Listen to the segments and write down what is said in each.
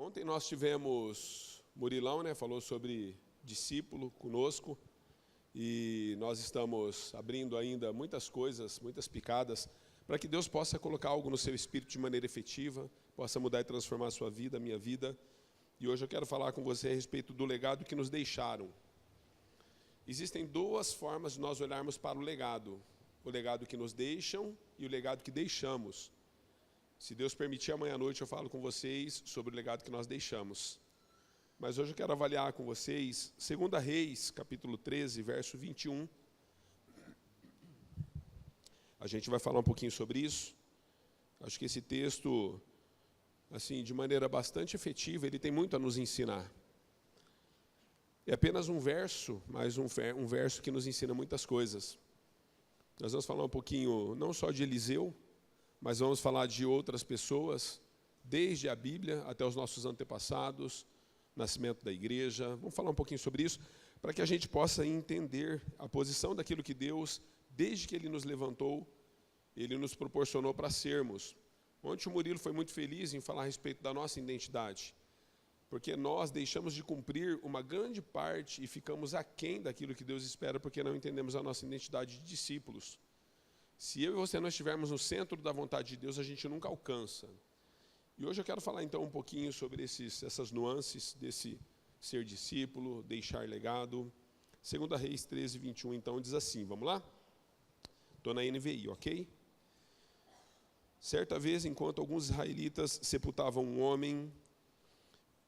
Ontem nós tivemos Murilão, falou sobre discípulo conosco, e nós estamos abrindo ainda muitas coisas, muitas picadas, para que Deus possa colocar algo no seu espírito de maneira efetiva, possa mudar e transformar a sua vida, a minha vida. E hoje eu quero falar com você a respeito do legado que nos deixaram. Existem duas formas de nós olharmos para o legado que nos deixam e o legado que deixamos. Se Deus permitir, amanhã à noite eu falo com vocês sobre o legado que nós deixamos. Mas hoje eu quero avaliar com vocês 2 Reis, capítulo 13, verso 21. A gente vai falar um pouquinho sobre isso. Acho que esse texto, assim, de maneira bastante efetiva, ele tem muito a nos ensinar. É apenas um verso, mas um verso que nos ensina muitas coisas. Nós vamos falar um pouquinho, não só de Eliseu, mas vamos falar de outras pessoas, desde a Bíblia até os nossos antepassados, nascimento da igreja. Vamos falar um pouquinho sobre isso, para que a gente possa entender a posição daquilo que Deus, desde que Ele nos levantou, Ele nos proporcionou para sermos. Ontem o Murilo foi muito feliz em falar a respeito da nossa identidade, porque nós deixamos de cumprir uma grande parte e ficamos aquém daquilo que Deus espera, porque não entendemos a nossa identidade de discípulos. Se eu e você não estivermos no centro da vontade de Deus, a gente nunca alcança. E hoje eu quero falar então um pouquinho sobre essas nuances desse ser discípulo, deixar legado. 2 Reis 13, 21, então, diz assim, vamos lá? Estou na NVI, ok? Certa vez, enquanto alguns israelitas sepultavam um homem,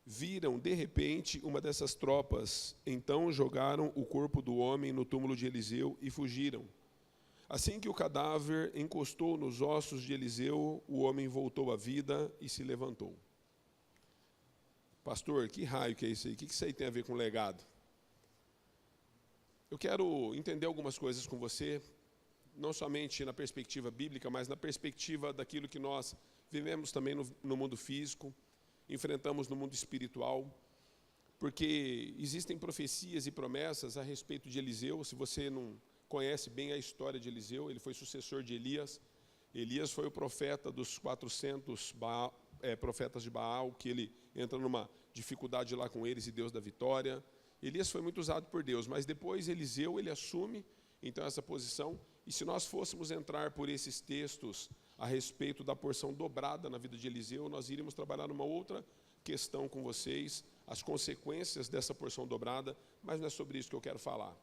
viram de repente uma dessas tropas, então jogaram o corpo do homem no túmulo de Eliseu e fugiram. Assim que o cadáver encostou nos ossos de Eliseu, o homem voltou à vida e se levantou. Pastor, que raio que é isso aí? O que isso aí tem a ver com legado? Eu quero entender algumas coisas com você, não somente na perspectiva bíblica, mas na perspectiva daquilo que nós vivemos também no mundo físico, enfrentamos no mundo espiritual, porque existem profecias e promessas a respeito de Eliseu. Se você não conhece bem a história de Eliseu, ele foi sucessor de Elias. Elias foi o profeta dos 400 profetas de Baal, que ele entra numa dificuldade lá com eles e Deus dá vitória. Elias foi muito usado por Deus, mas depois Eliseu, ele assume então essa posição. E se nós fôssemos entrar por esses textos a respeito da porção dobrada na vida de Eliseu, nós iríamos trabalhar numa outra questão com vocês, as consequências dessa porção dobrada, mas não é sobre isso que eu quero falar.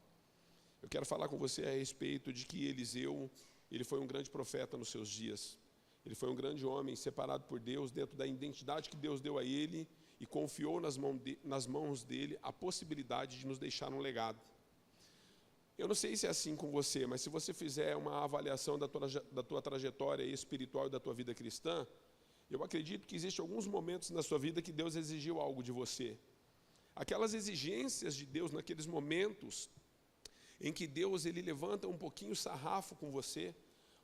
Eu quero falar com você a respeito de que Eliseu, ele foi um grande profeta nos seus dias. Ele foi um grande homem separado por Deus, dentro da identidade que Deus deu a ele, e confiou nas mãos dele a possibilidade de nos deixar um legado. Eu não sei se é assim com você, mas se você fizer uma avaliação da tua trajetória espiritual e da tua vida cristã, eu acredito que existem alguns momentos na sua vida que Deus exigiu algo de você. Aquelas exigências de Deus naqueles momentos em que Deus ele levanta um pouquinho o sarrafo com você,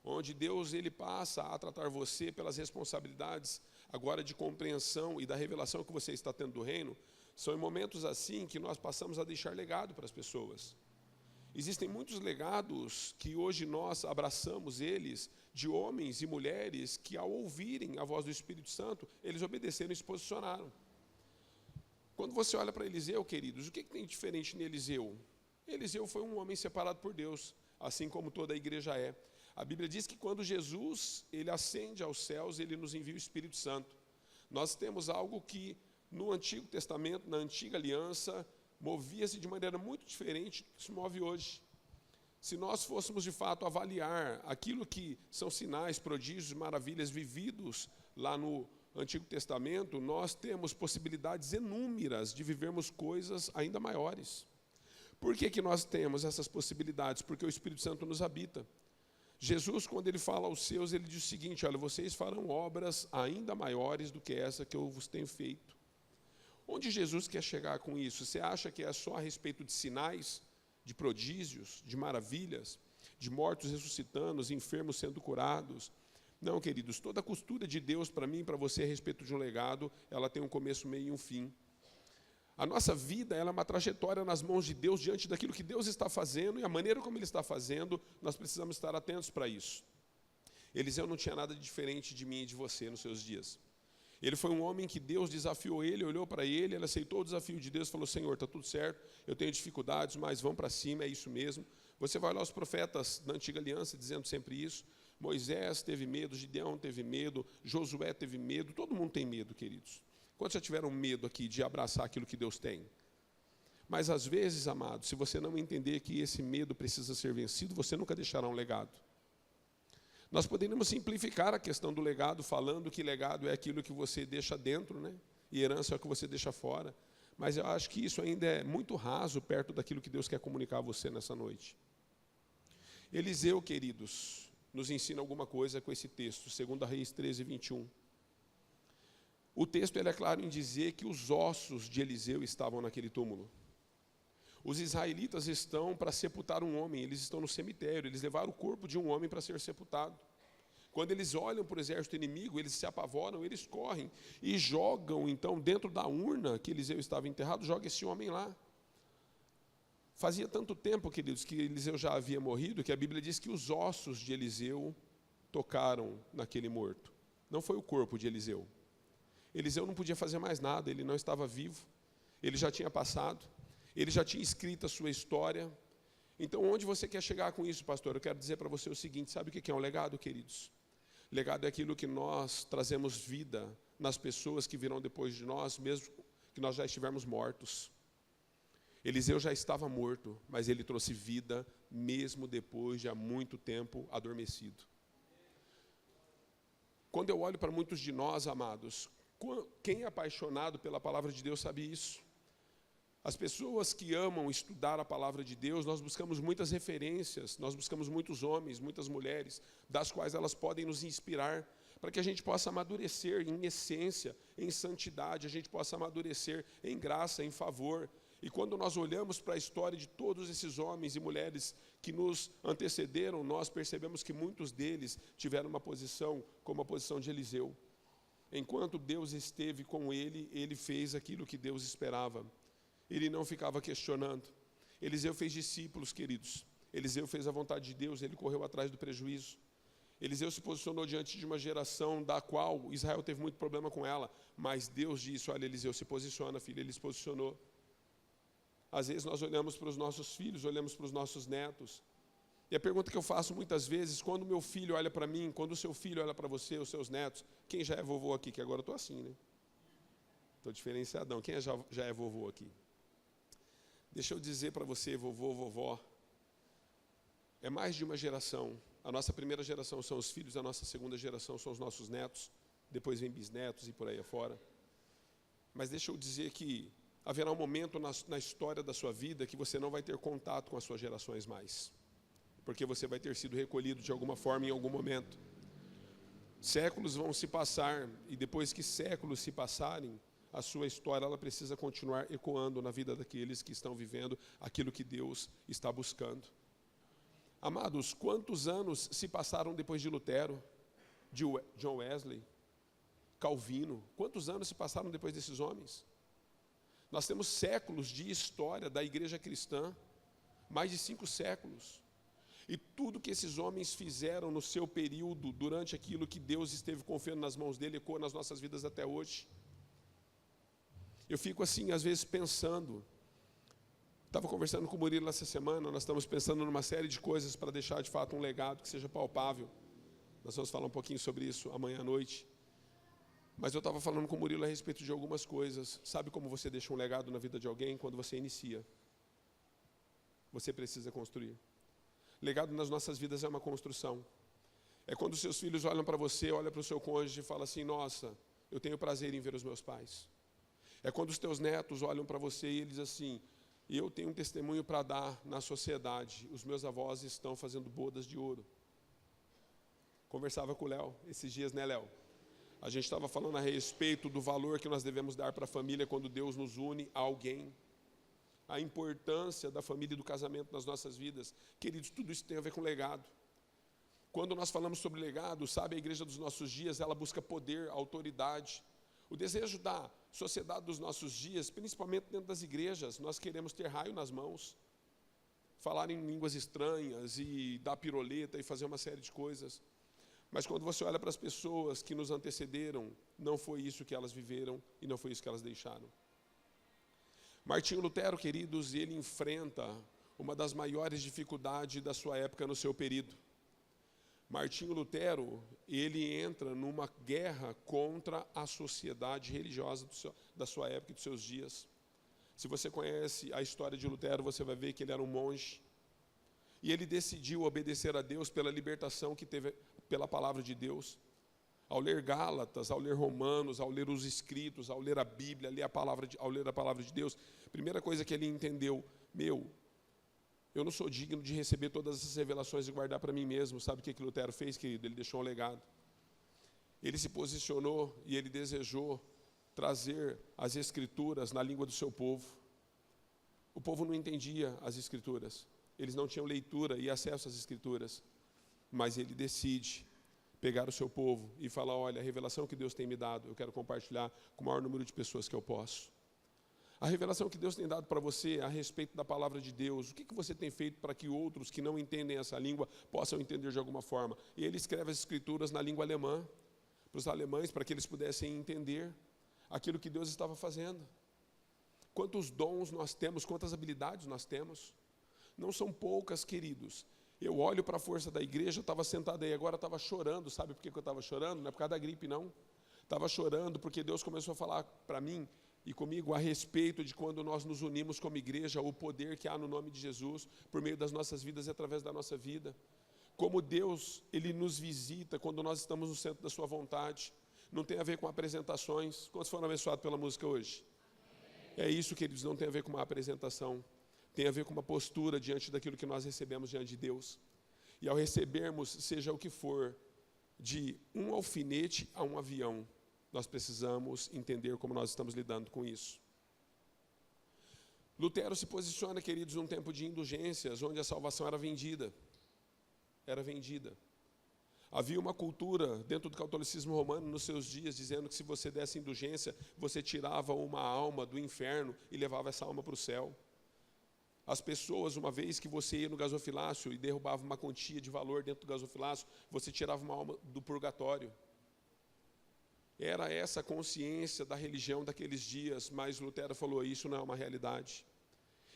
onde Deus ele passa a tratar você pelas responsabilidades agora de compreensão e da revelação que você está tendo do reino, são em momentos assim que nós passamos a deixar legado para as pessoas. Existem muitos legados que hoje nós abraçamos eles, de homens e mulheres que ao ouvirem a voz do Espírito Santo, eles obedeceram e se posicionaram. Quando você olha para Eliseu, queridos, o que tem diferente em Eliseu? Eliseu foi um homem separado por Deus, assim como toda a igreja é. A Bíblia diz que quando Jesus ele ascende aos céus, ele nos envia o Espírito Santo. Nós temos algo que no Antigo Testamento, na Antiga Aliança, movia-se de maneira muito diferente do que se move hoje. Se nós fôssemos de fato avaliar aquilo que são sinais, prodígios, maravilhas vividos lá no Antigo Testamento, nós temos possibilidades inúmeras de vivermos coisas ainda maiores. Por que nós temos essas possibilidades? Porque o Espírito Santo nos habita. Jesus, quando ele fala aos seus, ele diz o seguinte, olha, vocês farão obras ainda maiores do que essa que eu vos tenho feito. Onde Jesus quer chegar com isso? Você acha que é só a respeito de sinais, de prodígios, de maravilhas, de mortos ressuscitando, enfermos sendo curados? Não, queridos, toda a costura de Deus para mim e para você a respeito de um legado, ela tem um começo, meio e um fim. A nossa vida ela é uma trajetória nas mãos de Deus, diante daquilo que Deus está fazendo, e a maneira como Ele está fazendo, nós precisamos estar atentos para isso. Eliseu não tinha nada de diferente de mim e de você nos seus dias. Ele foi um homem que Deus desafiou ele, olhou para ele aceitou o desafio de Deus, falou: Senhor, está tudo certo, eu tenho dificuldades, mas vamos para cima, é isso mesmo. Você vai olhar os profetas da antiga aliança dizendo sempre isso. Moisés teve medo, Gideão teve medo, Josué teve medo, todo mundo tem medo, queridos. Quantos já tiveram medo aqui de abraçar aquilo que Deus tem? Mas às vezes, amado, se você não entender que esse medo precisa ser vencido, você nunca deixará um legado. Nós poderíamos simplificar a questão do legado, falando que legado é aquilo que você deixa dentro, né? E herança é o que você deixa fora. Mas eu acho que isso ainda é muito raso perto daquilo que Deus quer comunicar a você nessa noite. Eliseu, queridos, nos ensina alguma coisa com esse texto, 2 Reis 13, 21. O texto ele é claro em dizer que os ossos de Eliseu estavam naquele túmulo. Os israelitas estão para sepultar um homem, eles estão no cemitério, eles levaram o corpo de um homem para ser sepultado. Quando eles olham para o exército inimigo, eles se apavoram, eles correm e jogam, então, dentro da urna que Eliseu estava enterrado, joga esse homem lá. Fazia tanto tempo, queridos, que Eliseu já havia morrido, que a Bíblia diz que os ossos de Eliseu tocaram naquele morto. Não foi o corpo de Eliseu. Eliseu não podia fazer mais nada, ele não estava vivo, ele já tinha passado. Ele já tinha escrito a sua história. Então, onde você quer chegar com isso, pastor? Eu quero dizer para você o seguinte: sabe o que é um legado, queridos? Legado é aquilo que nós trazemos vida nas pessoas que virão depois de nós, mesmo que nós já estivermos mortos. Eliseu já estava morto, mas ele trouxe vida, mesmo depois de há muito tempo adormecido. Quando eu olho para muitos de nós, amados, quem é apaixonado pela palavra de Deus sabe isso. As pessoas que amam estudar a palavra de Deus, nós buscamos muitas referências, nós buscamos muitos homens, muitas mulheres, das quais elas podem nos inspirar, para que a gente possa amadurecer em essência, em santidade, a gente possa amadurecer em graça, em favor. E quando nós olhamos para a história de todos esses homens e mulheres que nos antecederam, nós percebemos que muitos deles tiveram uma posição como a posição de Eliseu. Enquanto Deus esteve com ele, ele fez aquilo que Deus esperava. Ele não ficava questionando. Eliseu fez discípulos, queridos. Eliseu fez a vontade de Deus, ele correu atrás do prejuízo. Eliseu se posicionou diante de uma geração da qual Israel teve muito problema com ela, mas Deus disse: olha, Eliseu, se posiciona, filho. Ele se posicionou. Às vezes nós olhamos para os nossos filhos, olhamos para os nossos netos, e a pergunta que eu faço muitas vezes: quando o meu filho olha para mim, quando o seu filho olha para você, os seus netos, quem já é vovô aqui? Que agora eu estou assim, né? Estou diferenciadão. Quem já é vovô aqui? Deixa eu dizer para você, vovô, vovó, é mais de uma geração. A nossa primeira geração são os filhos, a nossa segunda geração são os nossos netos, depois vem bisnetos e por aí afora. Mas deixa eu dizer que haverá um momento na história da sua vida que você não vai ter contato com as suas gerações mais, porque você vai ter sido recolhido de alguma forma em algum momento. Séculos vão se passar, e depois que séculos se passarem, a sua história ela precisa continuar ecoando na vida daqueles que estão vivendo aquilo que Deus está buscando. Amados, quantos anos se passaram depois de Lutero, de John Wesley, Calvino? Quantos anos se passaram depois desses homens? Nós temos séculos de história da igreja cristã, mais de 5 séculos. E tudo que esses homens fizeram no seu período, durante aquilo que Deus esteve confiando nas mãos dele, ecoa nas nossas vidas até hoje. Eu fico assim, às vezes, pensando. Estava conversando com o Murilo essa semana, nós estamos pensando numa série de coisas para deixar, de fato, um legado que seja palpável. Nós vamos falar um pouquinho sobre isso amanhã à noite. Mas eu estava falando com o Murilo a respeito de algumas coisas. Sabe como você deixa um legado na vida de alguém? Quando você inicia. Você precisa construir. Legado nas nossas vidas é uma construção. É quando seus filhos olham para você, olham para o seu cônjuge e falam assim: nossa, eu tenho prazer em ver os meus pais. É quando os teus netos olham para você e eles assim: eu tenho um testemunho para dar na sociedade. Os meus avós estão fazendo bodas de ouro. Conversava com o Léo esses dias, né, Léo? A gente estava falando a respeito do valor que nós devemos dar para a família quando Deus nos une a alguém. A importância da família e do casamento nas nossas vidas. Queridos, tudo isso tem a ver com legado. Quando nós falamos sobre legado, sabe, a igreja dos nossos dias, ela busca poder, autoridade. O desejo da sociedade dos nossos dias, principalmente dentro das igrejas, nós queremos ter raio nas mãos, falar em línguas estranhas e dar piroleta e fazer uma série de coisas. Mas quando você olha para as pessoas que nos antecederam, não foi isso que elas viveram e não foi isso que elas deixaram. Martinho Lutero, queridos, ele enfrenta uma das maiores dificuldades da sua época no seu período. Martinho Lutero, ele entra numa guerra contra a sociedade religiosa da sua época e dos seus dias. Se você conhece a história de Lutero, você vai ver que ele era um monge. E ele decidiu obedecer a Deus pela libertação que teve pela palavra de Deus. Ao ler Gálatas, ao ler Romanos, ao ler os escritos, ao ler a Bíblia, ao ler a palavra de Deus, a primeira coisa que ele entendeu, eu não sou digno de receber todas essas revelações e guardar para mim mesmo. Sabe o que Lutero fez, querido? Ele deixou um legado. Ele se posicionou e ele desejou trazer as escrituras na língua do seu povo. O povo não entendia as escrituras. Eles não tinham leitura e acesso às escrituras. Mas ele decide pegar o seu povo e falar, olha, a revelação que Deus tem me dado, eu quero compartilhar com o maior número de pessoas que eu posso. A revelação que Deus tem dado para você a respeito da palavra de Deus, o que você tem feito para que outros que não entendem essa língua possam entender de alguma forma? E ele escreve as escrituras na língua alemã, para os alemães, para que eles pudessem entender aquilo que Deus estava fazendo. Quantos dons nós temos, quantas habilidades nós temos? Não são poucas, queridos. Eu olho para a força da igreja, eu estava sentado aí agora, estava chorando. Sabe por que eu estava chorando? Não é por causa da gripe, não. Estava chorando porque Deus começou a falar para mim e comigo a respeito de quando nós nos unimos como igreja, o poder que há no nome de Jesus, por meio das nossas vidas e através da nossa vida. Como Deus, Ele nos visita quando nós estamos no centro da sua vontade. Não tem a ver com apresentações. Quantos foram abençoados pela música hoje? É isso, queridos, não tem a ver com uma apresentação. Tem a ver com uma postura diante daquilo que nós recebemos diante de Deus. E ao recebermos, seja o que for, de um alfinete a um avião, nós precisamos entender como nós estamos lidando com isso. Lutero se posiciona, queridos, num tempo de indulgências, onde a salvação era vendida. Era vendida. Havia uma cultura dentro do catolicismo romano nos seus dias, dizendo que se você desse indulgência, você tirava uma alma do inferno e levava essa alma para o céu. As pessoas, uma vez que você ia no gasofilácio e derrubava uma quantia de valor dentro do gasofilácio, você tirava uma alma do purgatório. Era essa a consciência da religião daqueles dias, mas Lutero falou, isso não é uma realidade.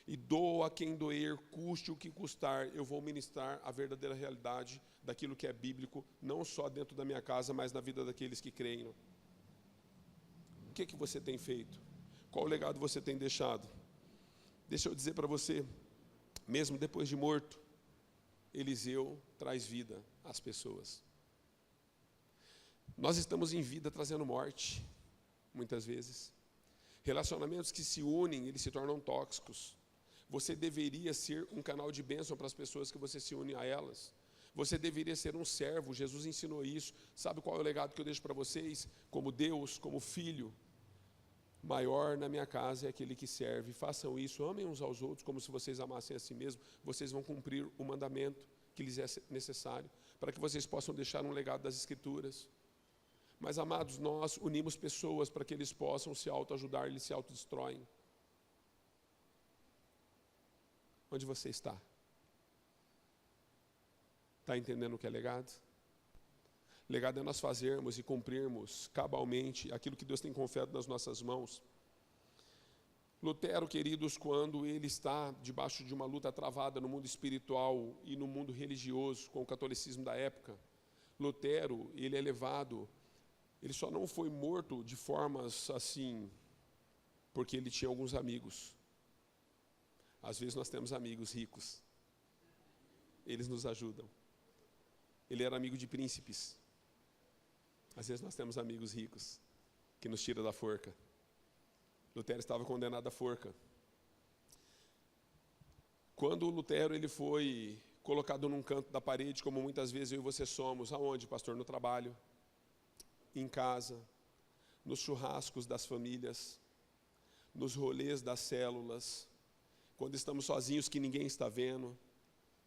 E doa quem doer, custe o que custar, eu vou ministrar a verdadeira realidade daquilo que é bíblico, não só dentro da minha casa, mas na vida daqueles que creem. O que você tem feito? Qual legado você tem deixado? Deixa eu dizer para você, mesmo depois de morto, Eliseu traz vida às pessoas. Nós estamos em vida trazendo morte, muitas vezes. Relacionamentos que se unem, eles se tornam tóxicos. Você deveria ser um canal de bênção para as pessoas que você se une a elas. Você deveria ser um servo, Jesus ensinou isso. Sabe qual é o legado que eu deixo para vocês? Como Deus, como filho, maior na minha casa é aquele que serve. Façam isso, amem uns aos outros como se vocês amassem a si mesmos. Vocês vão cumprir o mandamento que lhes é necessário, para que vocês possam deixar um legado das Escrituras. Mas, amados, nós unimos pessoas para que eles possam se autoajudar, eles se autodestroem. Onde você está? Está entendendo o que é legado? Legado é nós fazermos e cumprirmos cabalmente aquilo que Deus tem confiado nas nossas mãos. Lutero, queridos, quando ele está debaixo de uma luta travada no mundo espiritual e no mundo religioso, com o catolicismo da época, Lutero, ele é levado, ele só não foi morto de formas assim, porque ele tinha alguns amigos. Às vezes nós temos amigos ricos, eles nos ajudam. Ele era amigo de príncipes. Às vezes nós temos amigos ricos, que nos tiram da forca. Lutero estava condenado à forca. Quando Lutero ele foi colocado num canto da parede, como muitas vezes eu e você somos, aonde, pastor? No trabalho, em casa, nos churrascos das famílias, nos rolês das células, quando estamos sozinhos que ninguém está vendo,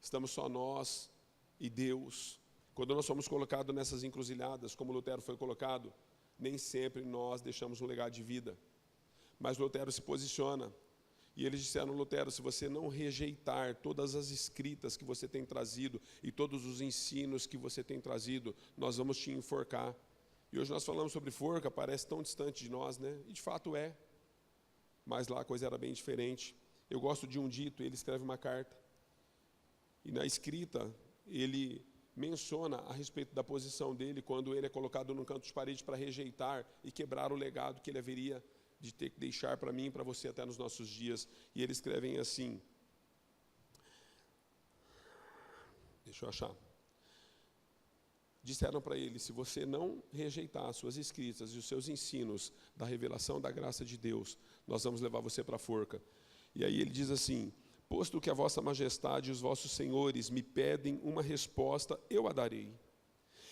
estamos só nós e Deus. Quando nós somos colocados nessas encruzilhadas, como Lutero foi colocado, nem sempre nós deixamos um legado de vida. Mas Lutero se posiciona. E eles disseram: Lutero, se você não rejeitar todas as escritas que você tem trazido e todos os ensinos que você tem trazido, nós vamos te enforcar. E hoje nós falamos sobre forca, parece tão distante de nós, né? E de fato é. Mas lá a coisa era bem diferente. Eu gosto de um dito, ele escreve uma carta. E na escrita, ele menciona a respeito da posição dele quando ele é colocado num canto de parede para rejeitar e quebrar o legado que ele haveria de ter que deixar para mim e para você até nos nossos dias. E eles escrevem assim, deixa eu achar. Disseram para ele: se você não rejeitar as suas escritas e os seus ensinos da revelação da graça de Deus, nós vamos levar você para a forca. E aí ele diz assim: posto que a vossa majestade e os vossos senhores me pedem uma resposta, eu a darei.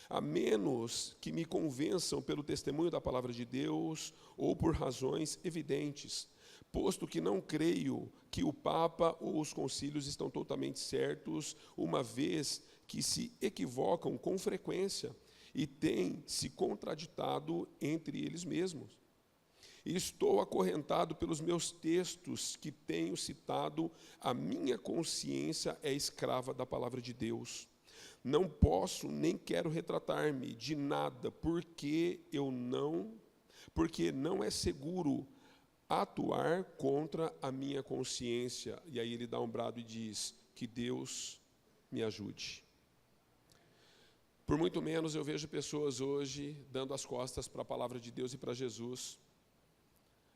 A menos que me convençam pelo testemunho da palavra de Deus ou por razões evidentes, posto que não creio que o Papa ou os concílios estão totalmente certos, uma vez que se equivocam com frequência e têm se contraditado entre eles mesmos. E estou acorrentado pelos meus textos que tenho citado, a minha consciência é escrava da palavra de Deus. Não posso nem quero retratar-me de nada, porque não é seguro atuar contra a minha consciência. E aí ele dá um brado e diz: que Deus me ajude. Por muito menos eu vejo pessoas hoje dando as costas para a palavra de Deus e para Jesus.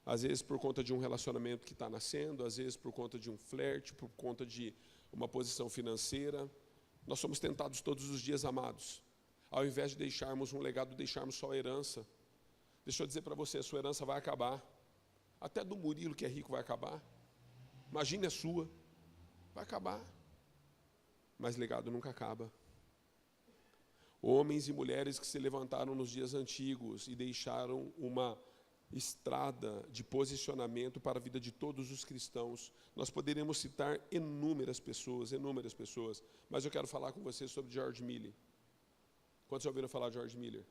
Às vezes por conta de um relacionamento que está nascendo, às vezes por conta de um flerte, por conta de uma posição financeira. Nós somos tentados todos os dias, amados. Ao invés de deixarmos um legado, deixarmos só a herança. Deixa eu dizer para você, a sua herança vai acabar. Até do Murilo, que é rico, vai acabar. Imagine a sua. Vai acabar. Mas legado nunca acaba. Homens e mulheres que se levantaram nos dias antigos e deixaram uma estrada de posicionamento para a vida de todos os cristãos. Nós poderíamos citar inúmeras pessoas, mas eu quero falar com você sobre George Miller. Quantos já ouviram falar de George Miller?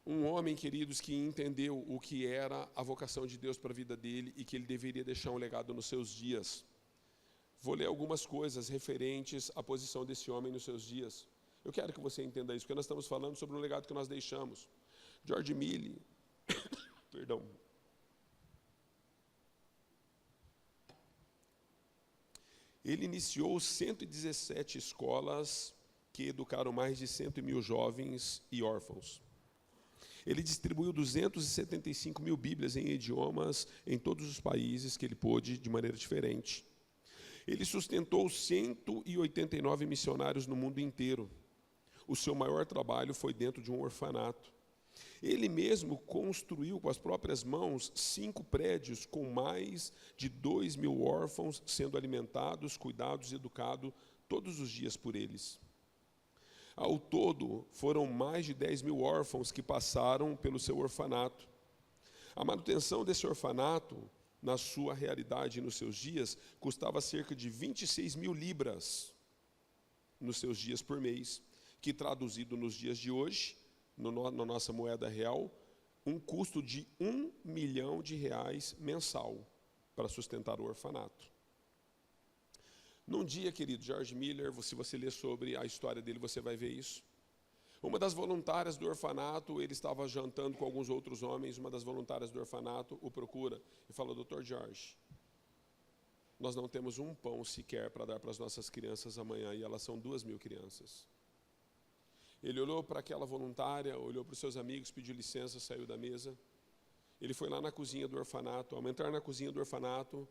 Um homem, queridos, que entendeu o que era a vocação de Deus para a vida dele e que ele deveria deixar um legado nos seus dias. Vou ler algumas coisas referentes à posição desse homem nos seus dias. Eu quero que você entenda isso, porque nós estamos falando sobre um legado que nós deixamos. George Miller, perdão. Ele iniciou 117 escolas que educaram mais de 100.000 jovens e órfãos. Ele distribuiu 275 mil Bíblias em idiomas em todos os países que ele pôde, de maneira diferente. Ele sustentou 189 missionários no mundo inteiro. O seu maior trabalho foi dentro de um orfanato. Ele mesmo construiu com as próprias mãos 5 prédios com mais de 2.000 órfãos sendo alimentados, cuidados e educados todos os dias por eles. Ao todo, foram mais de 10.000 órfãos que passaram pelo seu orfanato. A manutenção desse orfanato, na sua realidade e nos seus dias, custava cerca de 26.000 libras nos seus dias por mês, que traduzido nos dias de hoje, na nossa moeda real, um custo de R$1 milhão mensal para sustentar o orfanato. Num dia, querido, George Miller, se você ler sobre a história dele, você vai ver isso. Uma das voluntárias do orfanato, ele estava jantando com alguns outros homens, uma das voluntárias do orfanato o procura e fala: Dr. George, nós não temos um pão sequer para dar para as nossas crianças amanhã, e elas são 2.000 crianças. Ele olhou para aquela voluntária, olhou para os seus amigos, pediu licença, saiu da mesa. Ele foi lá na cozinha do orfanato. Ao entrar na cozinha do orfanato,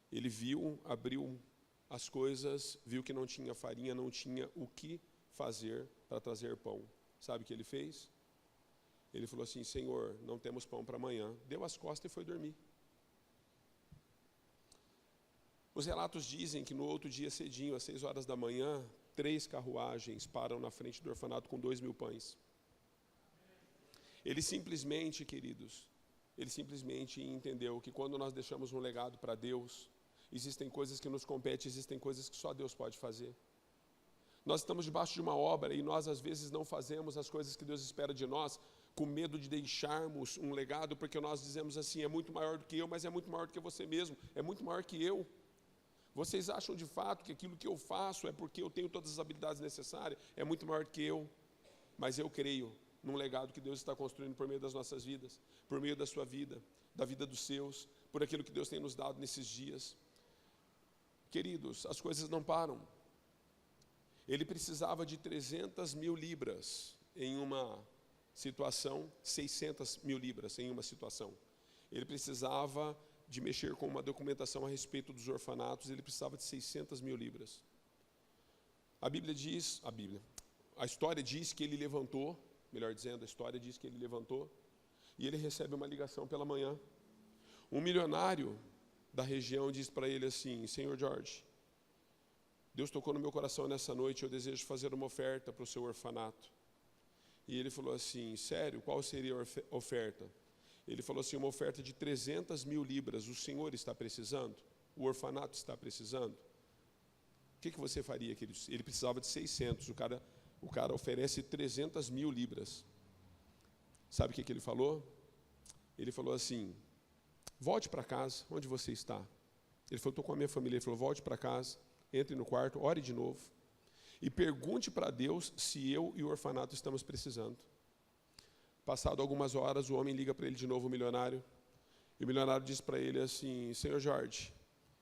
ele viu, abriu as coisas, viu que não tinha farinha, não tinha o que fazer para trazer pão. Sabe o que ele fez? Ele falou assim: Senhor, não temos pão para amanhã. Deu as costas e foi dormir. Os relatos dizem que no outro dia cedinho, às 6 horas da manhã, 3 carruagens param na frente do orfanato com 2.000 pães. Ele simplesmente, queridos, entendeu que quando nós deixamos um legado para Deus, existem coisas que nos competem, existem coisas que só Deus pode fazer. Nós estamos debaixo de uma obra e nós às vezes não fazemos as coisas que Deus espera de nós, com medo de deixarmos um legado, porque nós dizemos assim, é muito maior do que eu, mas é muito maior do que você mesmo, é muito maior que eu. Vocês acham de fato que aquilo que eu faço é porque eu tenho todas as habilidades necessárias? É muito maior do que eu, mas eu creio num legado que Deus está construindo por meio das nossas vidas, por meio da sua vida, da vida dos seus, por aquilo que Deus tem nos dado nesses dias. Queridos, as coisas não param. Ele precisava de 300 mil libras em uma situação, 600 mil libras em uma situação. Ele precisava de mexer com uma documentação a respeito dos orfanatos, ele precisava de 600 mil libras. A história diz que ele levantou, melhor dizendo, a história diz que ele levantou, e ele recebe uma ligação pela manhã. Um milionário da região diz para ele assim, Senhor George, Deus tocou no meu coração nessa noite, eu desejo fazer uma oferta para o seu orfanato. E ele falou assim, sério, qual seria a oferta? Ele falou assim, uma oferta de 300 mil libras, o senhor está precisando? O orfanato está precisando? O que você faria, queridos? Ele precisava de 600, o cara oferece 300 mil libras. Sabe o que ele falou? Ele falou assim, volte para casa, onde você está? Ele falou, estou com a minha família. Ele falou, volte para casa, entre no quarto, ore de novo, e pergunte para Deus se eu e o orfanato estamos precisando. Passado algumas horas, o homem liga para ele de novo, o milionário, e o milionário diz para ele assim, Senhor Jorge,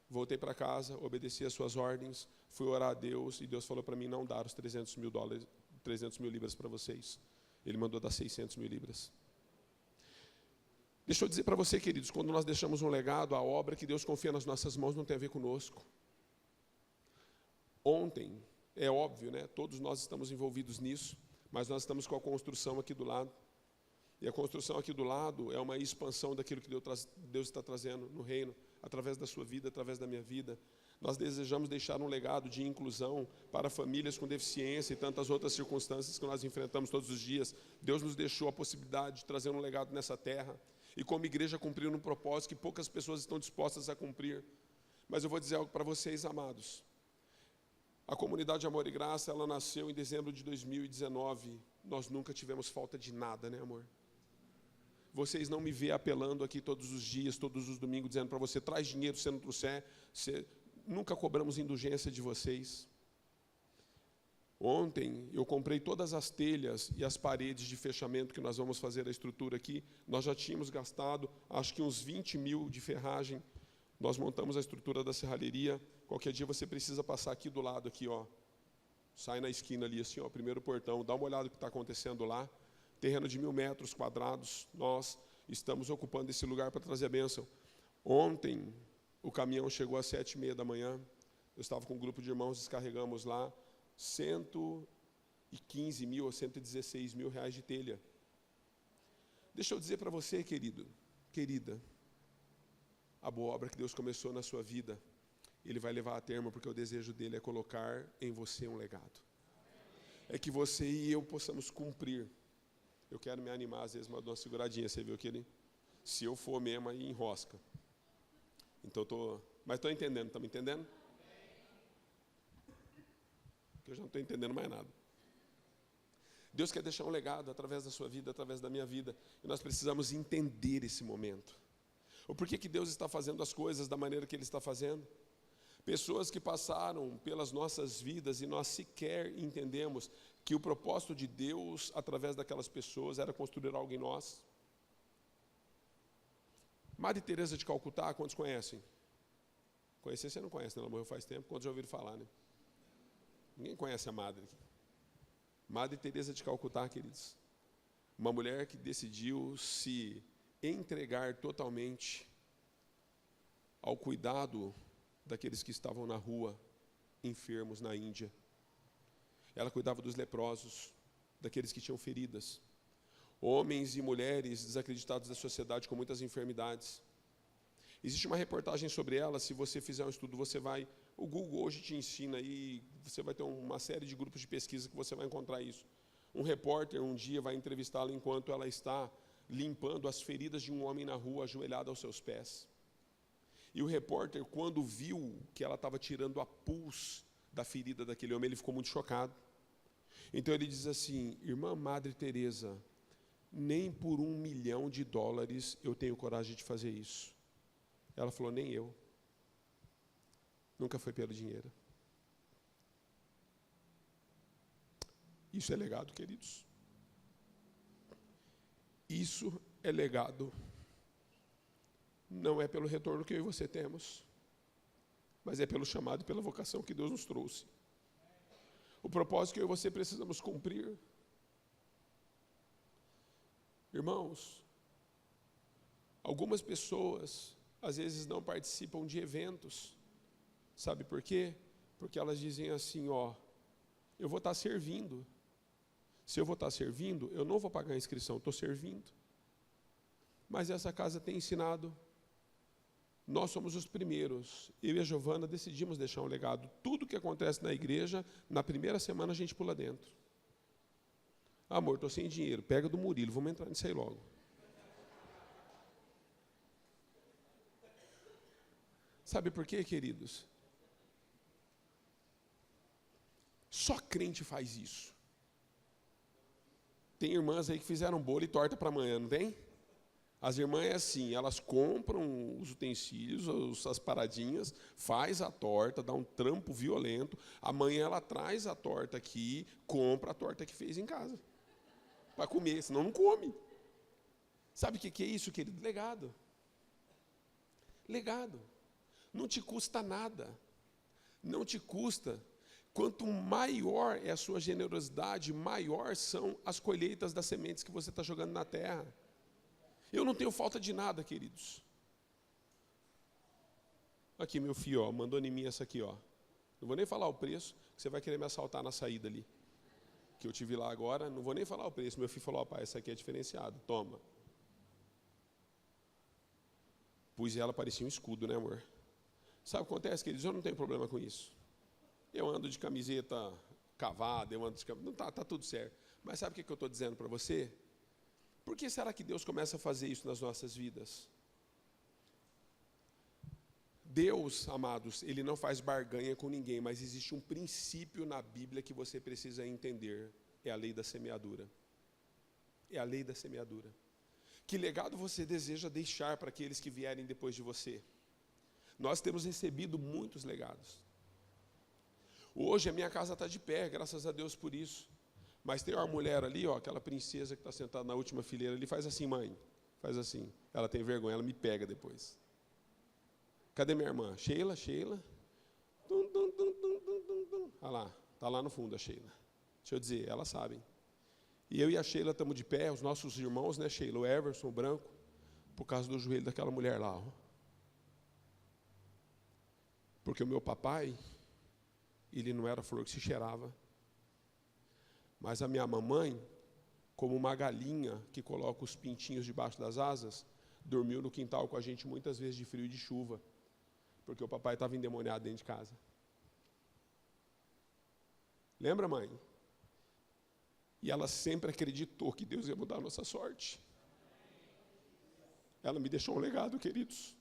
voltei para casa, obedeci às suas ordens, fui orar a Deus, e Deus falou para mim não dar os 300 mil libras para vocês. Ele mandou dar 600 mil libras. Deixa eu dizer para você, queridos, quando nós deixamos um legado, a obra que Deus confia nas nossas mãos não tem a ver conosco. Ontem, é óbvio, né? Todos nós estamos envolvidos nisso, mas nós estamos com a construção aqui do lado. E a construção aqui do lado é uma expansão daquilo que Deus está trazendo no reino, através da sua vida, através da minha vida. Nós desejamos deixar um legado de inclusão para famílias com deficiência e tantas outras circunstâncias que nós enfrentamos todos os dias. Deus nos deixou a possibilidade de trazer um legado nessa terra. E como igreja cumprir um propósito que poucas pessoas estão dispostas a cumprir. Mas eu vou dizer algo para vocês, amados. A comunidade Amor e Graça, ela nasceu em dezembro de 2019. Nós nunca tivemos falta de nada, né, amor? Vocês não me vê apelando aqui todos os dias, todos os domingos, dizendo para você, traz dinheiro, se não trouxer. Nunca cobramos indulgência de vocês. Ontem, eu comprei todas as telhas e as paredes de fechamento que nós vamos fazer a estrutura aqui. Nós já tínhamos gastado, acho que uns 20 mil de ferragem. Nós montamos a estrutura da serralheria. Qualquer dia você precisa passar aqui do lado, aqui, ó. Sai na esquina ali, assim, ó, primeiro portão. Dá uma olhada no que está acontecendo lá. Terreno de 1.000 metros quadrados. Nós estamos ocupando esse lugar para trazer a bênção. Ontem, o caminhão chegou às 7h30 da manhã. Eu estava com um grupo de irmãos, descarregamos lá 115 mil ou 116 mil reais de telha. Deixa eu dizer para você, querida, a boa obra que Deus começou na sua vida, Ele vai levar a termo, porque o desejo dEle é colocar em você um legado. É que você e eu possamos cumprir. Eu quero me animar, às vezes, mas dou uma seguradinha, você viu que ele, se eu for mesmo, aí enrosca. Então, mas estou entendendo, está me entendendo? Porque eu já não estou entendendo mais nada. Deus quer deixar um legado através da sua vida, através da minha vida, e nós precisamos entender esse momento. O porquê que Deus está fazendo as coisas da maneira que Ele está fazendo. Pessoas que passaram pelas nossas vidas e nós sequer entendemos que o propósito de Deus, através daquelas pessoas, era construir algo em nós. Madre Teresa de Calcutá, quantos conhecem? Conhecer você não conhece, né? Ela morreu faz tempo, quantos já ouviram falar, né? Ninguém conhece a Madre. Madre Teresa de Calcutá, queridos. Uma mulher que decidiu se entregar totalmente ao cuidado daqueles que estavam na rua, enfermos na Índia. Ela cuidava dos leprosos, daqueles que tinham feridas, homens e mulheres desacreditados da sociedade com muitas enfermidades. Existe uma reportagem sobre ela, se você fizer um estudo, o Google hoje te ensina aí, você vai ter uma série de grupos de pesquisa que você vai encontrar isso. Um repórter um dia vai entrevistá-la enquanto ela está limpando as feridas de um homem na rua, ajoelhado aos seus pés. E o repórter, quando viu que ela estava tirando a pus da ferida daquele homem, ele ficou muito chocado. Então ele diz assim, irmã Madre Teresa, nem por $1 milhão eu tenho coragem de fazer isso. Ela falou, nem eu. Nunca foi pelo dinheiro. Isso é legado, queridos. Isso é legado. Não é pelo retorno que eu e você temos, mas é pelo chamado e pela vocação que Deus nos trouxe. O propósito que eu e você precisamos cumprir. Irmãos, algumas pessoas, às vezes, não participam de eventos. Sabe por quê? Porque elas dizem assim, eu vou estar servindo. Se eu vou estar servindo, eu não vou pagar a inscrição, estou servindo. Mas essa casa tem ensinado. Nós somos os primeiros. Eu e a Giovana decidimos deixar um legado. Tudo que acontece na igreja, na primeira semana a gente pula dentro. Amor, estou sem dinheiro, pega do Murilo, vamos entrar nisso aí logo. Sabe por quê, queridos? Só crente faz isso. Tem irmãs aí que fizeram bolo e torta para amanhã, não tem? As irmãs é assim, elas compram os utensílios, as paradinhas, faz a torta, dá um trampo violento, amanhã ela traz a torta aqui, compra a torta que fez em casa, para comer, senão não come. Sabe o que é isso, querido? Legado. Legado. Não te custa nada. Não te custa. Quanto maior é a sua generosidade, maior são as colheitas das sementes que você está jogando na terra. Eu não tenho falta de nada, queridos. Aqui, meu filho, mandou em mim essa aqui, Não vou nem falar o preço, que você vai querer me assaltar na saída ali. Que eu te vi lá agora, não vou nem falar o preço. Meu filho falou, pai, essa aqui é diferenciada, toma. Pus ela, parecia um escudo, né, amor? Sabe o que acontece, queridos? Eu não tenho problema com isso. Eu ando de camiseta cavada, eu ando de camiseta... Não, tá tudo certo. Mas sabe o que eu estou dizendo para você? Por que será que Deus começa a fazer isso nas nossas vidas? Deus, amados, Ele não faz barganha com ninguém, mas existe um princípio na Bíblia que você precisa entender. É a lei da semeadura. É a lei da semeadura. Que legado você deseja deixar para aqueles que vierem depois de você? Nós temos recebido muitos legados. Hoje a minha casa está de pé, graças a Deus por isso. Mas tem uma mulher ali, aquela princesa que está sentada na última fileira ali, faz assim, mãe, faz assim. Ela tem vergonha, ela me pega depois. Cadê minha irmã? Sheila? Olha lá, está lá no fundo a Sheila. Deixa eu dizer, elas sabem. E eu e a Sheila estamos de pé, os nossos irmãos, né, Sheila, o Everson, o Branco, por causa do joelho daquela mulher lá. Porque o meu papai, ele não era flor que se cheirava. Mas a minha mamãe, como uma galinha que coloca os pintinhos debaixo das asas, dormiu no quintal com a gente muitas vezes de frio e de chuva, porque o papai estava endemoniado dentro de casa. Lembra, mãe? E ela sempre acreditou que Deus ia mudar a nossa sorte. Ela me deixou um legado, queridos.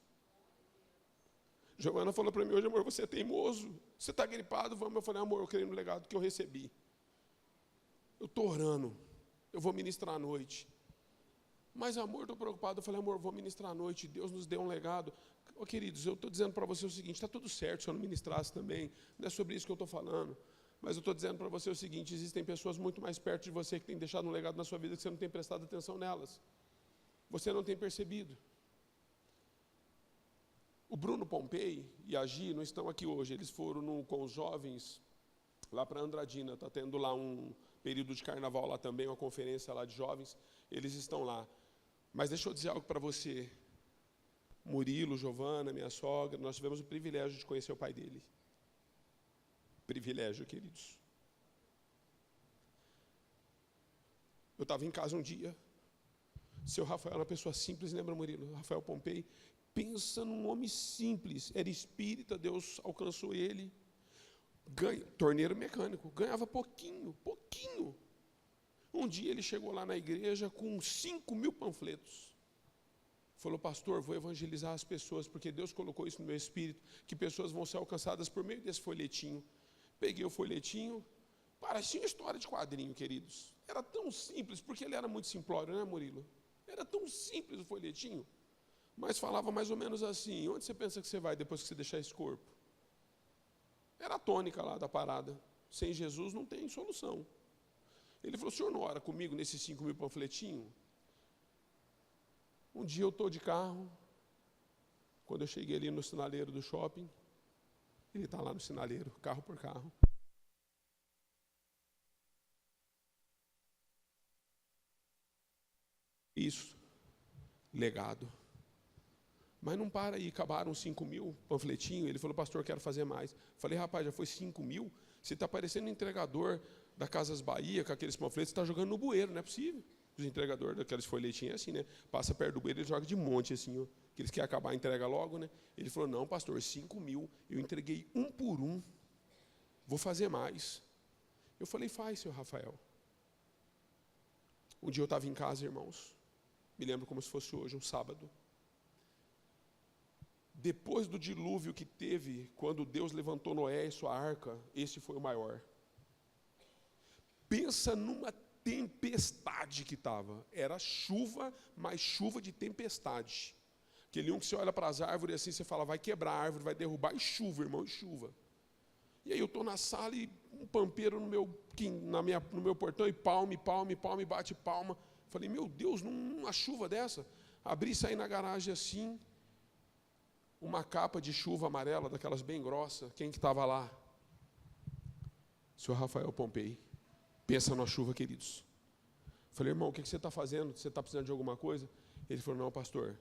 Giovana falou para mim hoje, amor, você é teimoso, você está gripado, vamos. Eu falei, amor, eu creio no legado que eu recebi. Eu estou orando, eu vou ministrar à noite. Mas, amor, estou preocupado. Eu falei, amor, eu vou ministrar à noite, Deus nos deu um legado. Queridos, eu estou dizendo para você o seguinte, está tudo certo se eu não ministrasse também, não é sobre isso que eu estou falando. Mas eu estou dizendo para você o seguinte, existem pessoas muito mais perto de você que têm deixado um legado na sua vida que você não tem prestado atenção nelas. Você não tem percebido. O Bruno Pompei e a Gi não estão aqui hoje, eles foram com os jovens lá para Andradina, está tendo lá um período de carnaval lá também, uma conferência lá de jovens, eles estão lá. Mas deixa eu dizer algo para você. Murilo, Giovana, minha sogra, nós tivemos o privilégio de conhecer o pai dele. Privilégio, queridos. Eu estava em casa um dia, seu Rafael era uma pessoa simples, lembra, Murilo? Rafael Pompei, pensa num homem simples, era espírita, Deus alcançou ele, torneiro mecânico, ganhava pouquinho. Um dia ele chegou lá na igreja com 5.000 panfletos. Falou, pastor, vou evangelizar as pessoas, porque Deus colocou isso no meu espírito, que pessoas vão ser alcançadas por meio desse folhetinho. Peguei o folhetinho, Parecia história de quadrinho, queridos. Era tão simples, porque ele era muito simplório, né, Murilo? Era tão simples o folhetinho, mas falava mais ou menos assim: onde você pensa que você vai depois que você deixar esse corpo? Era a tônica lá da parada. Sem Jesus não tem solução. Ele falou: o senhor não ora comigo nesses 5.000 panfletinhos? Um dia eu estou de carro, quando eu cheguei ali no sinaleiro do shopping, ele está lá no sinaleiro, carro por carro. Isso, legado. Mas não para aí, acabaram 5.000 panfletinhos. Ele falou: pastor, quero fazer mais. Falei: rapaz, já foi 5.000? Você está parecendo um entregador da Casas Bahia, com aqueles panfletos, você está jogando no bueiro, não é possível. Os entregadores daqueles folhetinhos é assim, né? Passa perto do bueiro, ele joga de monte, assim, ó. Que eles querem acabar a entrega logo, né? Ele falou: não, pastor, 5.000, eu entreguei um por um, vou fazer mais. Eu falei: faz, seu Rafael. Um dia eu estava em casa, irmãos, me lembro como se fosse hoje, um sábado. Depois do dilúvio que teve, quando Deus levantou Noé e sua arca, esse foi o maior. Pensa numa tempestade que estava. Era chuva, mas chuva de tempestade. Aquele um que você olha para as árvores assim, você fala: vai quebrar a árvore, vai derrubar, e chuva, irmão, e chuva. E aí eu estou na sala e um pampeiro no meu portão, e palma, e bate palma. Falei: meu Deus, numa chuva dessa. Abri e saí na garagem assim, uma capa de chuva amarela, daquelas bem grossas. Quem que estava lá? Senhor Rafael Pompei. Pensa na chuva, queridos. Falei: irmão, o que você está fazendo? Você está precisando de alguma coisa? Ele falou: não, pastor,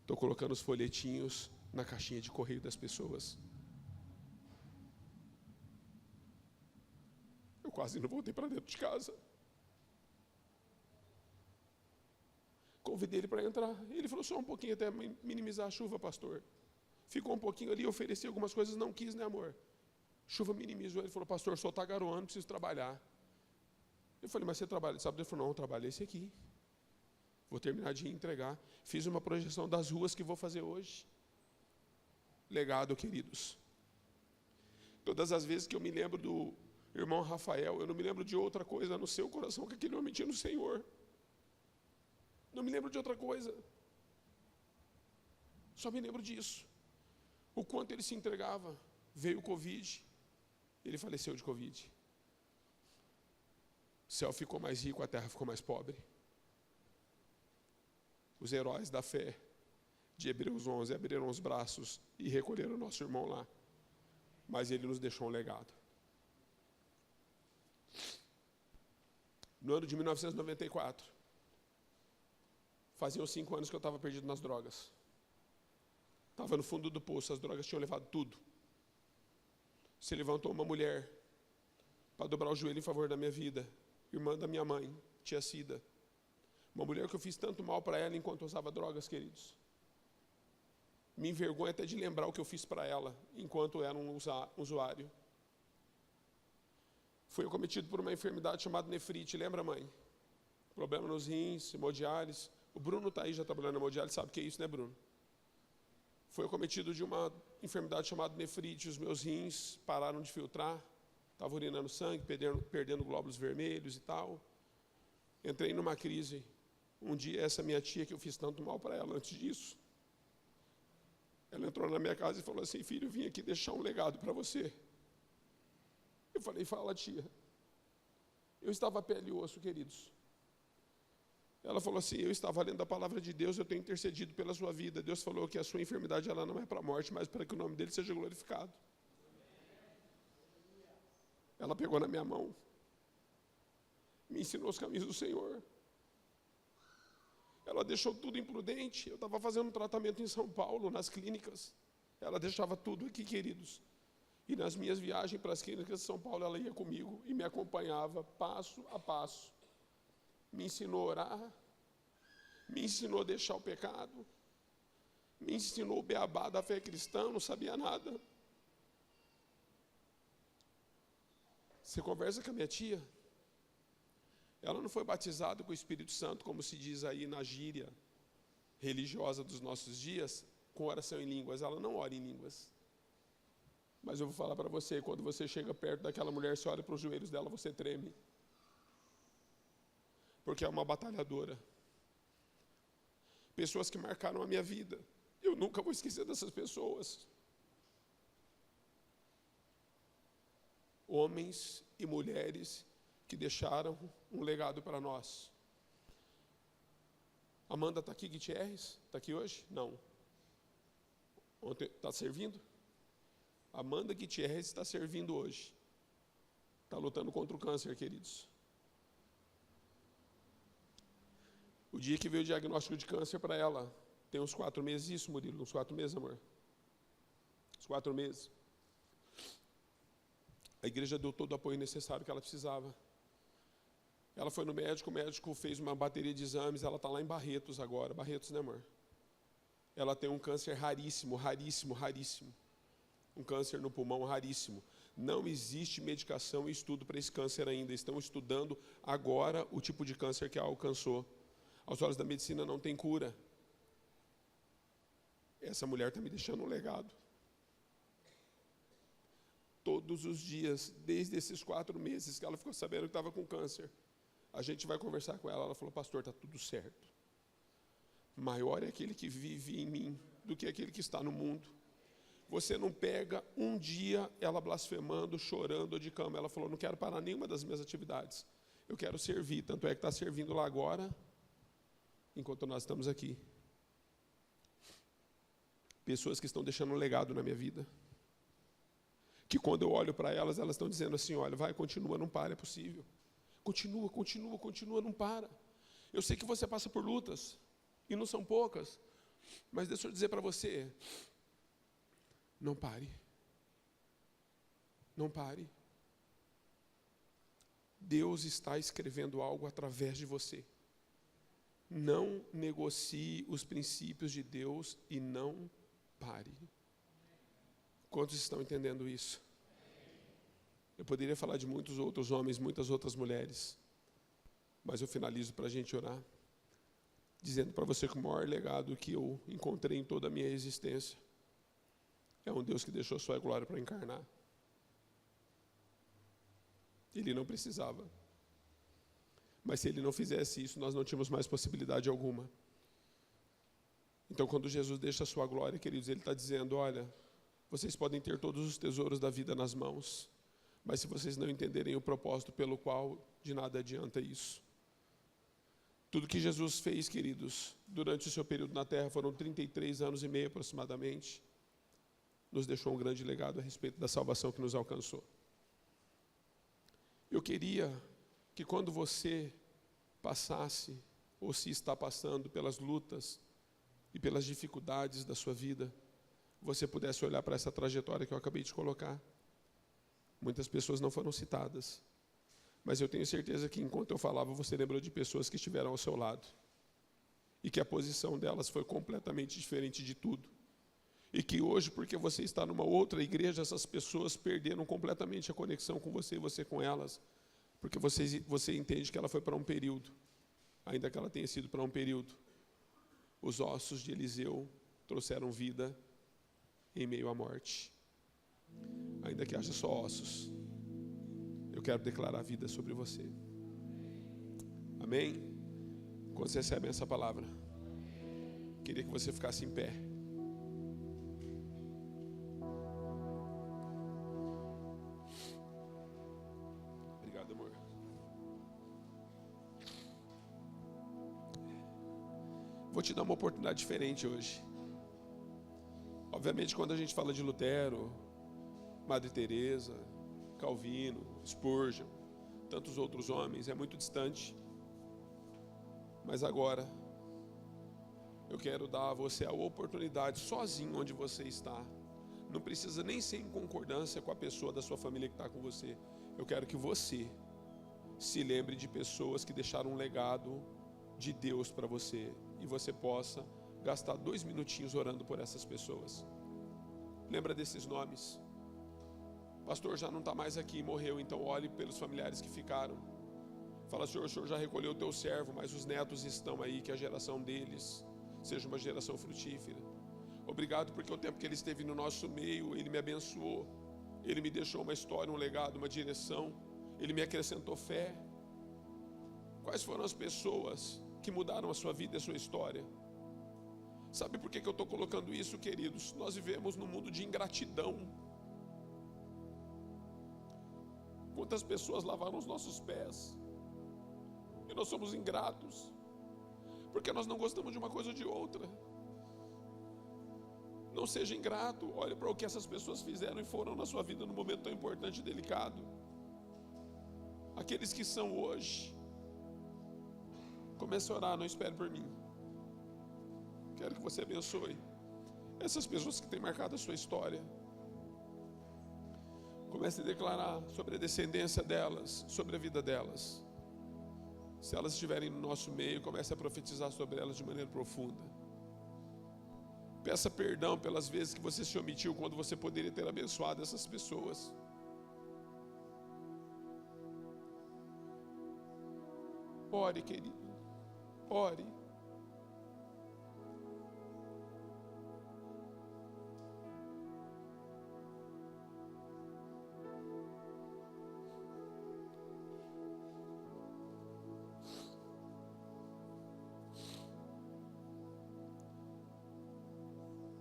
estou colocando os folhetinhos na caixinha de correio das pessoas. Eu quase não voltei para dentro de casa. Convidei ele para entrar. Ele falou: só um pouquinho até minimizar a chuva, pastor. Ficou um pouquinho ali, ofereci algumas coisas, não quis, né, amor? Chuva minimizou. Ele falou: pastor, só está garoando, preciso trabalhar. Eu falei: mas você trabalha? Sabe? Ele falou: não, eu trabalhei esse aqui. Vou terminar de entregar. Fiz uma projeção das ruas que vou fazer hoje. Legado, queridos. Todas as vezes que eu me lembro do irmão Rafael, eu não me lembro de outra coisa no seu coração que aquele homem tinha no Senhor. Não me lembro de outra coisa. Só me lembro disso. O quanto ele se entregava. Veio o Covid. Ele faleceu de Covid. O céu ficou mais rico, a terra ficou mais pobre. Os heróis da fé de Hebreus 11 abriram os braços e recolheram o nosso irmão lá. Mas ele nos deixou um legado. No ano de 1994, faziam 5 anos que eu estava perdido nas drogas. Estava no fundo do poço, as drogas tinham levado tudo. Se levantou uma mulher para dobrar o joelho em favor da minha vida, irmã da minha mãe, tia Cida. Uma mulher que eu fiz tanto mal para ela enquanto usava drogas, queridos. Me envergonho até de lembrar o que eu fiz para ela enquanto era um usuário. Fui acometido por uma enfermidade chamada nefrite, lembra, mãe? Problema nos rins, hemodiálise. O Bruno está aí, já trabalhando na hemodiálise, sabe o que é isso, né, Bruno? Fui acometido de uma enfermidade chamada nefrite, os meus rins pararam de filtrar, estava urinando sangue, perdendo glóbulos vermelhos e tal. Entrei numa crise. Um dia, essa minha tia, que eu fiz tanto mal para ela antes disso, ela entrou na minha casa e falou assim: filho, eu vim aqui deixar um legado para você. Eu falei: fala, tia. Eu estava pele e osso, queridos. Ela falou assim: eu estava lendo a palavra de Deus, eu tenho intercedido pela sua vida. Deus falou que a sua enfermidade ela não é para a morte, mas para que o nome dele seja glorificado. Ela pegou na minha mão, me ensinou os caminhos do Senhor. Ela deixou tudo imprudente. Eu estava fazendo um tratamento em São Paulo, nas clínicas. Ela deixava tudo aqui, queridos. E nas minhas viagens para as clínicas de São Paulo, ela ia comigo e me acompanhava passo a passo. Me ensinou a orar, me ensinou a deixar o pecado, me ensinou o beabá da fé cristã, não sabia nada. Você conversa com a minha tia, ela não foi batizada com o Espírito Santo, como se diz aí na gíria religiosa dos nossos dias, com oração em línguas. Ela não ora em línguas. Mas eu vou falar para você, quando você chega perto daquela mulher, você olha para os joelhos dela, você treme. Porque é uma batalhadora. Pessoas que marcaram a minha vida. Eu nunca vou esquecer dessas pessoas. Homens e mulheres que deixaram um legado para nós. Amanda está aqui, Gutierrez? Está aqui hoje? Não. Ontem está servindo? Amanda Gutierrez está servindo hoje. Está lutando contra o câncer, queridos. O dia que veio o diagnóstico de câncer para ela, tem uns 4 meses, isso, Murilo? Uns 4 meses, amor? Uns 4 meses. A igreja deu todo o apoio necessário que ela precisava. Ela foi no médico, o médico fez uma bateria de exames, ela está lá em Barretos agora. Barretos, né, amor? Ela tem um câncer raríssimo, raríssimo, raríssimo. Um câncer no pulmão raríssimo. Não existe medicação e estudo para esse câncer ainda. Estão estudando agora o tipo de câncer que ela alcançou. Aos olhos da medicina não tem cura. Essa mulher está me deixando um legado. Todos os dias, desde esses 4 meses que ela ficou sabendo que estava com câncer, a gente vai conversar com ela. Ela falou, pastor, está tudo certo. Maior é aquele que vive em mim do que aquele que está no mundo. Você não pega um dia ela blasfemando, chorando ou de cama. Ela falou, não quero parar nenhuma das minhas atividades. Eu quero servir, tanto é que está servindo lá agora, enquanto nós estamos aqui. Pessoas que estão deixando um legado na minha vida. Que quando eu olho para elas, elas estão dizendo assim, olha, vai, continua, não para, é possível. Continua, continua, continua, não para. Eu sei que você passa por lutas, e não são poucas, mas deixa eu dizer para você, não pare. Não pare. Deus está escrevendo algo através de você. Não negocie os princípios de Deus e não pare. Quantos estão entendendo isso? Eu poderia falar de muitos outros homens, muitas outras mulheres, mas eu finalizo para a gente orar, dizendo para você que o maior legado que eu encontrei em toda a minha existência é um Deus que deixou sua glória para encarnar. Ele não precisava. Mas se ele não fizesse isso, nós não tínhamos mais possibilidade alguma. Então, quando Jesus deixa a sua glória, queridos, ele está dizendo, olha, vocês podem ter todos os tesouros da vida nas mãos, mas se vocês não entenderem o propósito pelo qual, de nada adianta isso. Tudo que Jesus fez, queridos, durante o seu período na terra, foram 33 anos e meio aproximadamente, nos deixou um grande legado a respeito da salvação que nos alcançou. Eu queria que quando você passasse, ou se está passando pelas lutas e pelas dificuldades da sua vida, você pudesse olhar para essa trajetória que eu acabei de colocar. Muitas pessoas não foram citadas, mas eu tenho certeza que enquanto eu falava, você lembrou de pessoas que estiveram ao seu lado, e que a posição delas foi completamente diferente de tudo. E que hoje, porque você está numa outra igreja, essas pessoas perderam completamente a conexão com você e você com elas, porque você entende que ela foi para um período, ainda que ela tenha sido para um período. Os ossos de Eliseu trouxeram vida em meio à morte. Ainda que haja só ossos, eu quero declarar vida sobre você. Amém? Quando você recebe essa palavra, queria que você ficasse em pé. Obrigado, amor. Vou te dar uma oportunidade diferente hoje. Obviamente, quando a gente fala de Lutero, Madre Teresa, Calvino, Spurgeon, tantos outros homens, é muito distante. Mas agora, eu quero dar a você a oportunidade, sozinho onde você está. Não precisa nem ser em concordância com a pessoa da sua família que está com você. Eu quero que você se lembre de pessoas que deixaram um legado de Deus para você. E você possa gastar 2 minutinhos orando por essas pessoas. Lembra desses nomes. Pastor, já não está mais aqui, morreu, então olhe pelos familiares que ficaram. Fala, Senhor, o Senhor já recolheu o teu servo, mas os netos estão aí, que a geração deles seja uma geração frutífera. Obrigado porque o tempo que ele esteve no nosso meio, ele me abençoou. Ele me deixou uma história, um legado, uma direção. Ele me acrescentou fé. Quais foram as pessoas que mudaram a sua vida e a sua história? Sabe por que eu estou colocando isso, queridos? Nós vivemos num mundo de ingratidão. Quantas pessoas lavaram os nossos pés e nós somos ingratos, porque nós não gostamos de uma coisa ou de outra. Não seja ingrato. Olhe para o que essas pessoas fizeram e foram na sua vida num momento tão importante e delicado. Aqueles que são hoje, comece a orar, não espere por mim. Quero que você abençoe essas pessoas que têm marcado a sua história. Comece a declarar sobre a descendência delas, sobre a vida delas. Se elas estiverem no nosso meio, comece a profetizar sobre elas de maneira profunda. Peça perdão pelas vezes que você se omitiu quando você poderia ter abençoado essas pessoas. Ore, querido. Ore.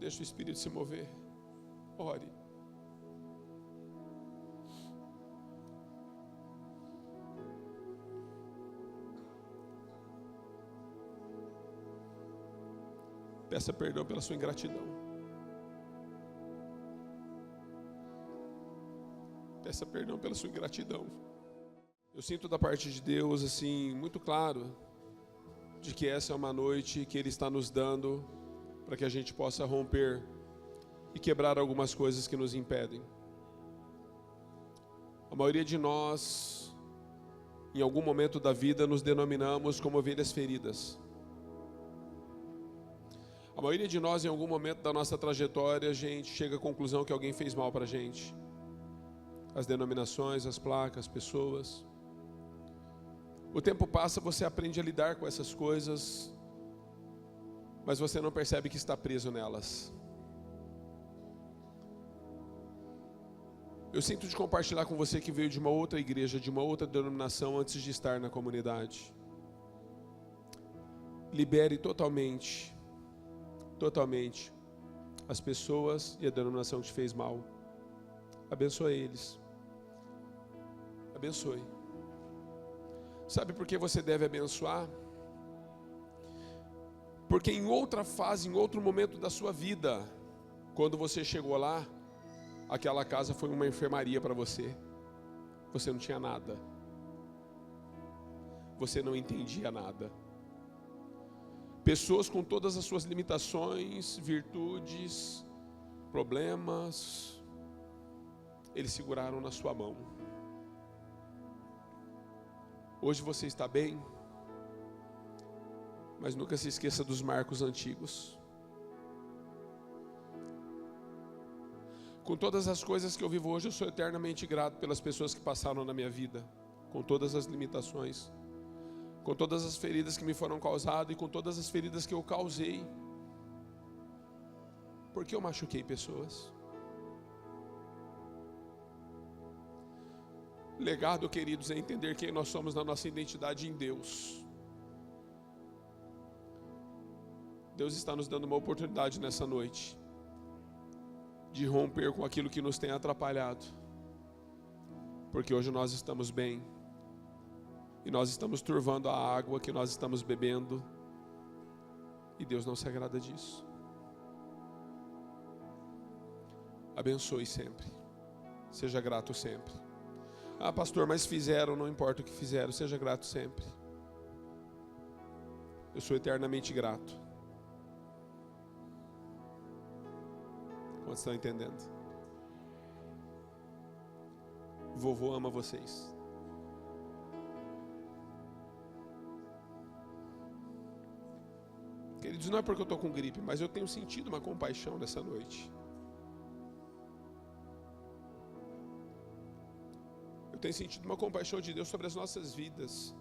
Deixa o Espírito se mover. Ore. Peça perdão pela sua ingratidão. Peça perdão pela sua ingratidão. Eu sinto da parte de Deus, assim, muito claro, de que essa é uma noite que Ele está nos dando para que a gente possa romper e quebrar algumas coisas que nos impedem. A maioria de nós, em algum momento da vida, nos denominamos como ovelhas feridas. A maioria de nós, em algum momento da nossa trajetória, a gente chega à conclusão que alguém fez mal para a gente. As denominações, as placas, as pessoas. O tempo passa, você aprende a lidar com essas coisas, mas você não percebe que está preso nelas. Eu sinto de compartilhar com você que veio de uma outra igreja, de uma outra denominação antes de estar na comunidade. Libere totalmente as pessoas e a denominação que te fez mal. Abençoe eles. Abençoe. Sabe por que você deve abençoar? Porque em outra fase, em outro momento da sua vida, quando você chegou lá, aquela casa foi uma enfermaria para você. Você não tinha nada. Você não entendia nada. Pessoas com todas as suas limitações, virtudes, problemas, eles seguraram na sua mão. Hoje você está bem, mas nunca se esqueça dos marcos antigos. Com todas as coisas que eu vivo hoje, eu sou eternamente grato pelas pessoas que passaram na minha vida, com todas as limitações, com todas as feridas que me foram causadas e com todas as feridas que eu causei, porque eu machuquei pessoas. Legado, queridos, é entender quem nós somos na nossa identidade em Deus. Deus está nos dando uma oportunidade nessa noite de romper com aquilo que nos tem atrapalhado, porque hoje nós estamos bem e nós estamos turvando a água que nós estamos bebendo e Deus não se agrada disso. Abençoe sempre, seja grato sempre. Ah, pastor, mas fizeram, não importa o que fizeram, seja grato sempre. Eu sou eternamente grato. Quantos estão entendendo? Vovô ama vocês. Queridos, não é porque eu estou com gripe, mas eu tenho sentido uma compaixão nessa noite. Eu tenho sentido uma compaixão de Deus sobre as nossas vidas.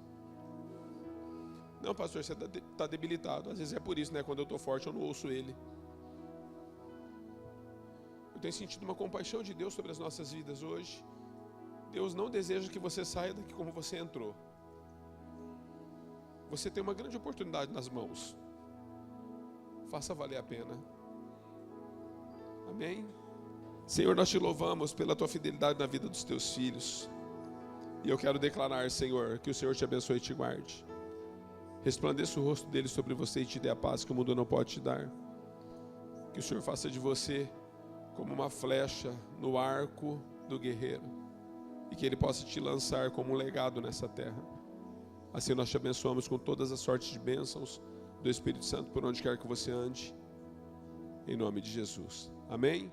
Não, pastor, você está debilitado. Às vezes é por isso, né? Quando eu estou forte, eu não ouço Ele. Eu tenho sentido uma compaixão de Deus sobre as nossas vidas hoje. Deus não deseja que você saia daqui como você entrou. Você tem uma grande oportunidade nas mãos. Faça valer a pena. Amém? Senhor, nós te louvamos pela tua fidelidade na vida dos teus filhos. E eu quero declarar, Senhor, que o Senhor te abençoe e te guarde. Resplandeça o rosto dele sobre você e te dê a paz que o mundo não pode te dar. Que o Senhor faça de você como uma flecha no arco do guerreiro. E que ele possa te lançar como um legado nessa terra. Assim nós te abençoamos com todas as sortes de bênçãos do Espírito Santo por onde quer que você ande. Em nome de Jesus. Amém?